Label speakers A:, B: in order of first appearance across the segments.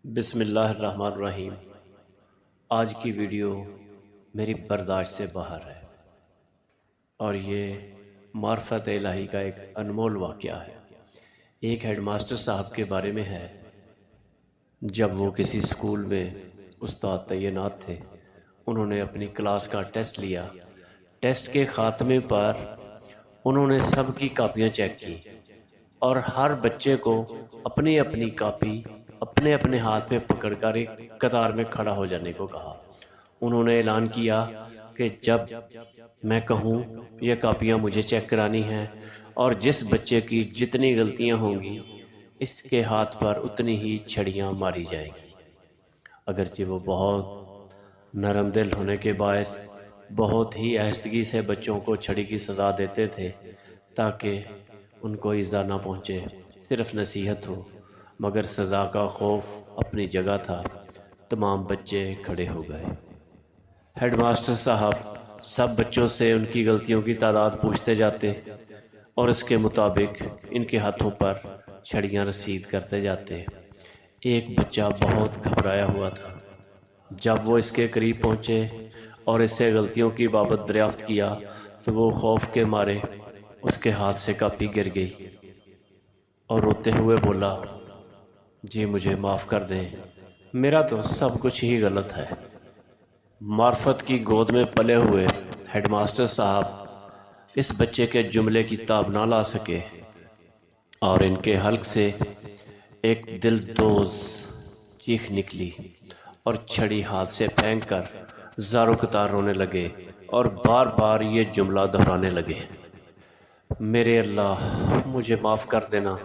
A: بسم اللہ الرحمن الرحیم۔ آج کی ویڈیو میری برداشت سے باہر ہے اور یہ معرفت الہی کا ایک انمول واقعہ ہے۔ ایک ہیڈ ماسٹر صاحب کے بارے میں ہے۔ جب وہ کسی سکول میں استاد تعینات تھے، انہوں نے اپنی کلاس کا ٹیسٹ لیا۔ ٹیسٹ کے خاتمے پر انہوں نے سب کی کاپیاں چیک کی اور ہر بچے کو اپنی اپنی کاپی اپنے اپنے ہاتھ میں پکڑ کر ایک قطار میں کھڑا ہو جانے کو کہا۔ انہوں نے اعلان کیا کہ جب میں کہوں یہ کاپیاں مجھے چیک کرانی ہیں اور جس بچے کی جتنی غلطیاں ہوں گی اس کے ہاتھ پر اتنی ہی چھڑیاں ماری جائیں گی۔ اگرچہ وہ بہت نرم دل ہونے کے باعث بہت ہی آہستگی سے بچوں کو چھڑی کی سزا دیتے تھے تاکہ ان کو ایذا نہ پہنچے، صرف نصیحت ہو، مگر سزا کا خوف اپنی جگہ تھا۔ تمام بچے کھڑے ہو گئے۔ ہیڈ ماسٹر صاحب سب بچوں سے ان کی غلطیوں کی تعداد پوچھتے جاتے اور اس کے مطابق ان کے ہاتھوں پر چھڑیاں رسید کرتے جاتے۔ ایک بچہ بہت گھبرایا ہوا تھا۔ جب وہ اس کے قریب پہنچے اور اس سے غلطیوں کی بابت دریافت کیا تو وہ خوف کے مارے اس کے ہاتھ سے کاپی گر گئی اور روتے ہوئے بولا، جی مجھے معاف کر دیں، میرا تو سب کچھ ہی غلط ہے۔ معرفت کی گود میں پلے ہوئے ہیڈ ماسٹر صاحب اس بچے کے جملے کی تاب نہ لا سکے اور ان کے حلق سے ایک دل دوز چیخ نکلی اور چھڑی ہاتھ سے پھینک کر زاروں قطار رونے لگے اور بار بار یہ جملہ دہرانے لگے، میرے اللہ مجھے معاف کر دینا،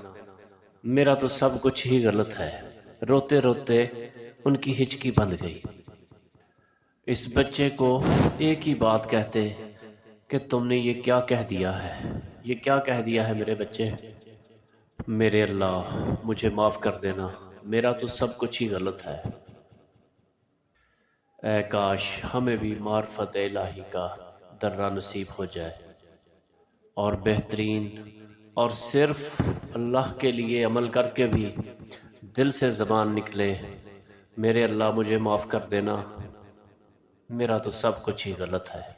A: میرا تو سب کچھ ہی غلط ہے۔ روتے روتے ان کی ہچکی بند گئی۔ اس بچے کو ایک ہی بات کہتے کہ تم نے یہ کیا کہہ دیا ہے، یہ کیا کہہ دیا ہے میرے بچے، میرے اللہ مجھے معاف کر دینا، میرا تو سب کچھ ہی غلط ہے۔ اے کاش ہمیں بھی معرفت الہی کا درہ نصیب ہو جائے اور بہترین اور صرف اللہ کے لیے عمل کر کے بھی دل سے زبان نکلے، میرے اللہ مجھے معاف کر دینا، میرا تو سب کچھ ہی غلط ہے۔